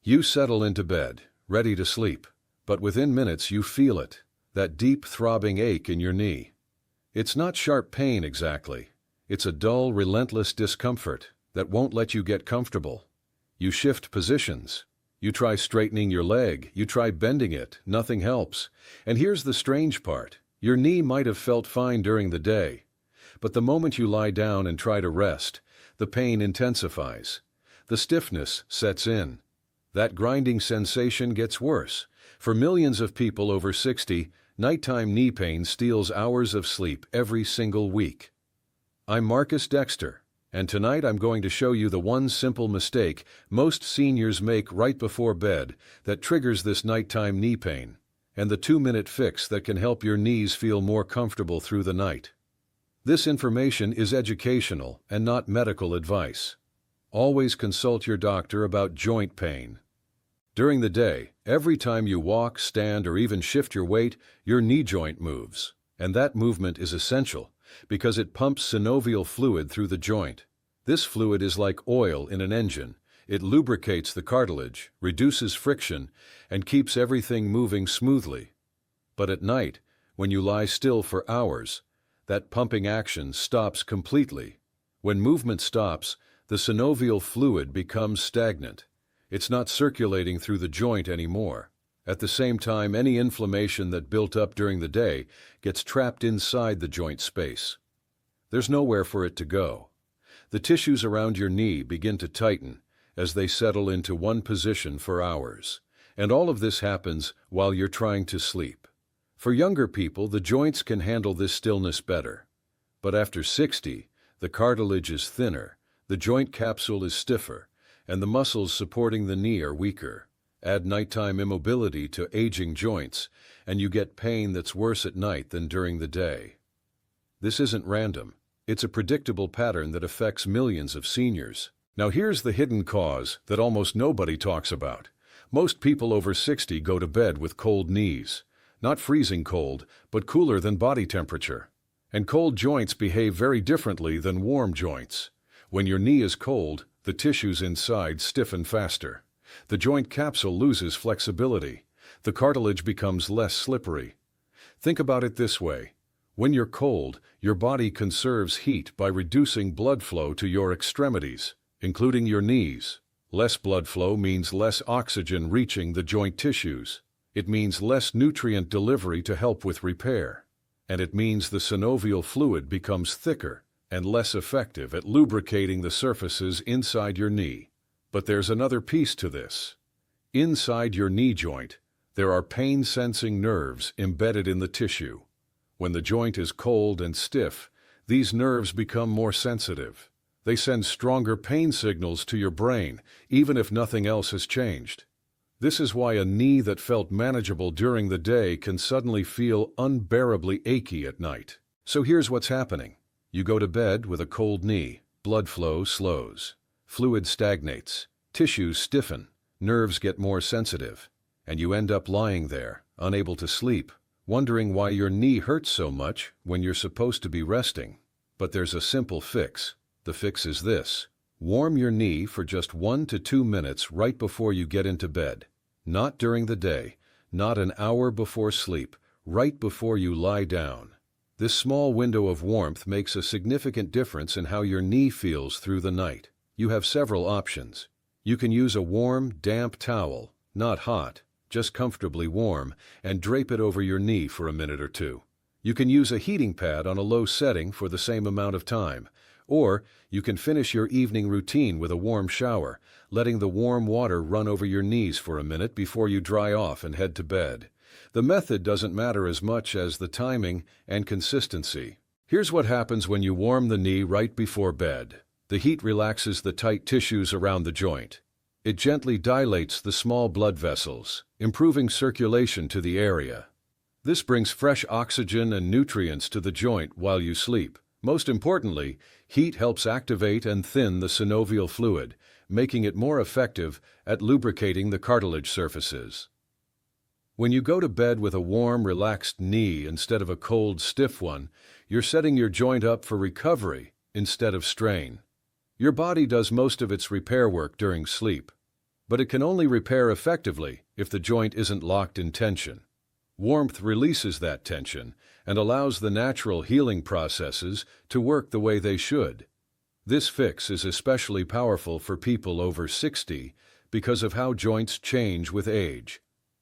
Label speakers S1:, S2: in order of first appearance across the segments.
S1: You settle into bed, ready to sleep, but within minutes you feel it, that deep throbbing ache in your knee. It's not sharp pain exactly. It's a dull, relentless discomfort that won't let you get comfortable. You shift positions. You try straightening your leg, you try bending it, nothing helps. And here's the strange part. Your knee might have felt fine during the day, but the moment you lie down and try to rest, the pain intensifies. The stiffness sets in. That grinding sensation gets worse. For millions of people over 60, nighttime knee pain steals hours of sleep every single week. I'm Markus Dexter, and tonight I'm going to show you the one simple mistake most seniors make right before bed that triggers this nighttime knee pain, and the 2-minute fix that can help your knees feel more comfortable through the night. This information is educational and not medical advice. Always consult your doctor about joint pain. During the day, every time you walk, stand, or even shift your weight, your knee joint moves. And that movement is essential because it pumps synovial fluid through the joint. This fluid is like oil in an engine. It lubricates the cartilage, reduces friction, and keeps everything moving smoothly. But at night, when you lie still for hours, that pumping action stops completely. When movement stops, the synovial fluid becomes stagnant. It's not circulating through the joint anymore. At the same time, any inflammation that built up during the day gets trapped inside the joint space. There's nowhere for it to go. The tissues around your knee begin to tighten as they settle into one position for hours. And all of this happens while you're trying to sleep. For younger people, the joints can handle this stillness better. But after 60, the cartilage is thinner, the joint capsule is stiffer, and the muscles supporting the knee are weaker. Add nighttime immobility to aging joints, and you get pain that's worse at night than during the day. This isn't random. It's a predictable pattern that affects millions of seniors. Now here's the hidden cause that almost nobody talks about. Most people over 60 go to bed with cold knees. Not freezing cold, but cooler than body temperature. And cold joints behave very differently than warm joints. When your knee is cold, the tissues inside stiffen faster. The joint capsule loses flexibility. The cartilage becomes less slippery. Think about it this way. When you're cold, your body conserves heat by reducing blood flow to your extremities, including your knees. Less blood flow means less oxygen reaching the joint tissues. It means less nutrient delivery to help with repair. And it means the synovial fluid becomes thicker and less effective at lubricating the surfaces inside your knee. But there's another piece to this. Inside your knee joint, there are pain-sensing nerves embedded in the tissue. When the joint is cold and stiff, these nerves become more sensitive. They send stronger pain signals to your brain, even if nothing else has changed. This is why a knee that felt manageable during the day can suddenly feel unbearably achy at night. So here's what's happening. You go to bed with a cold knee, blood flow slows, fluid stagnates, tissues stiffen, nerves get more sensitive, and you end up lying there, unable to sleep, wondering why your knee hurts so much when you're supposed to be resting. But there's a simple fix. The fix is this. Warm your knee for just 1 to 2 minutes right before you get into bed. Not during the day, not an hour before sleep, right before you lie down. This small window of warmth makes a significant difference in how your knee feels through the night. You have several options. You can use a warm, damp towel, not hot, just comfortably warm, and drape it over your knee for a minute or two. You can use a heating pad on a low setting for the same amount of time. Or you can finish your evening routine with a warm shower, letting the warm water run over your knees for a minute before you dry off and head to bed. The method doesn't matter as much as the timing and consistency. Here's what happens when you warm the knee right before bed. The heat relaxes the tight tissues around the joint. It gently dilates the small blood vessels, improving circulation to the area. This brings fresh oxygen and nutrients to the joint while you sleep. Most importantly, heat helps activate and thin the synovial fluid, making it more effective at lubricating the cartilage surfaces. When you go to bed with a warm, relaxed knee instead of a cold, stiff one, you're setting your joint up for recovery instead of strain. Your body does most of its repair work during sleep. but it can only repair effectively if the joint isn't locked in tension. Warmth releases that tension and allows the natural healing processes to work the way they should. This fix is especially powerful for people over 60 because of how joints change with age.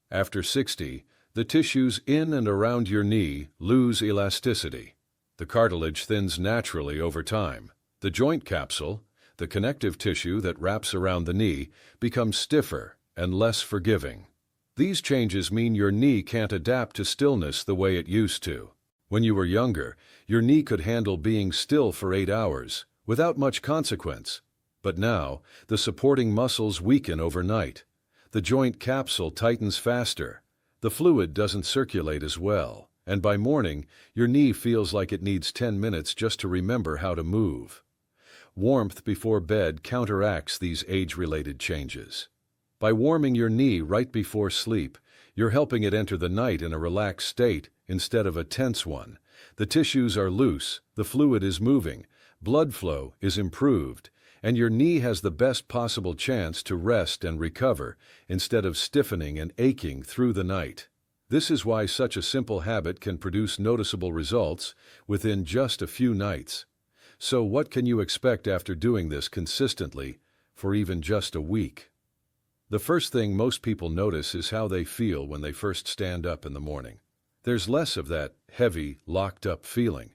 S1: After 60, the tissues in and around your knee lose elasticity. The cartilage thins naturally over time. The joint capsule, the connective tissue that wraps around the knee, becomes stiffer and less forgiving. These changes mean your knee can't adapt to stillness the way it used to. When you were younger, your knee could handle being still for 8 hours without much consequence. But now, the supporting muscles weaken overnight. The joint capsule tightens faster. The fluid doesn't circulate as well, and by morning, your knee feels like it needs 10 minutes just to remember how to move. Warmth before bed counteracts these age-related changes. By warming your knee right before sleep, you're helping it enter the night in a relaxed state instead of a tense one. The tissues are loose, the fluid is moving, blood flow is improved, and your knee has the best possible chance to rest and recover instead of stiffening and aching through the night. This is why such a simple habit can produce noticeable results within just a few nights. So what can you expect after doing this consistently for even just a week? The first thing most people notice is how they feel when they first stand up in the morning. There's less of that heavy, locked-up feeling.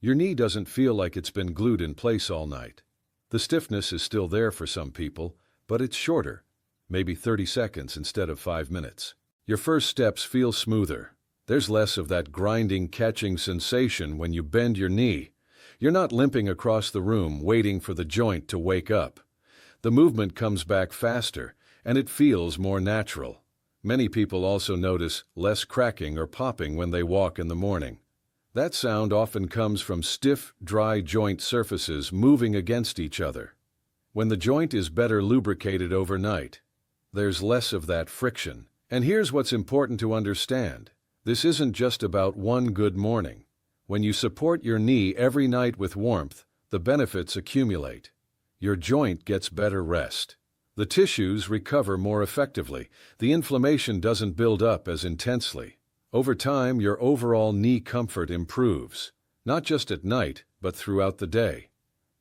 S1: Your knee doesn't feel like it's been glued in place all night. The stiffness is still there for some people, but it's shorter, maybe 30 seconds instead of 5 minutes. Your first steps feel smoother. There's less of that grinding, catching sensation when you bend your knee. You're not limping across the room waiting for the joint to wake up. The movement comes back faster, and it feels more natural. Many people also notice less cracking or popping when they walk in the morning. That sound often comes from stiff, dry joint surfaces moving against each other. When the joint is better lubricated overnight, there's less of that friction. And here's what's important to understand. This isn't just about one good morning. When you support your knee every night with warmth, the benefits accumulate. Your joint gets better rest. The tissues recover more effectively. The inflammation doesn't build up as intensely. Over time, your overall knee comfort improves, not just at night, but throughout the day.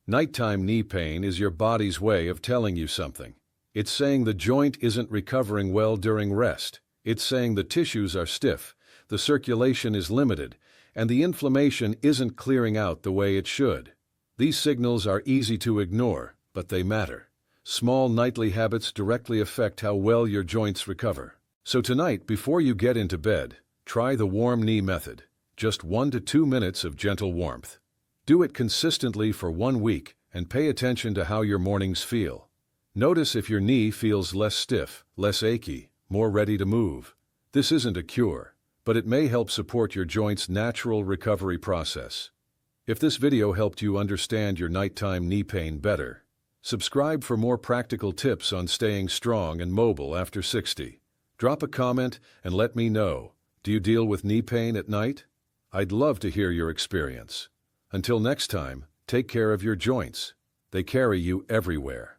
S1: Nighttime knee pain is your body's way of telling you something. It's saying the joint isn't recovering well during rest. It's saying the tissues are stiff, the circulation is limited, and the inflammation isn't clearing out the way it should. These signals are easy to ignore, but they matter. Small nightly habits directly affect how well your joints recover. So tonight, before you get into bed, try the warm knee method. Just 1 to 2 minutes of gentle warmth. Do it consistently for 1 week and pay attention to how your mornings feel. Notice if your knee feels less stiff, less achy, more ready to move. This isn't a cure, but it may help support your joint's natural recovery process. If this video helped you understand your nighttime knee pain better, subscribe for more practical tips on staying strong and mobile after 60. Drop a comment and let me know. Do you deal with knee pain at night? I'd love to hear your experience. Until next time, take care of your joints. They carry you everywhere.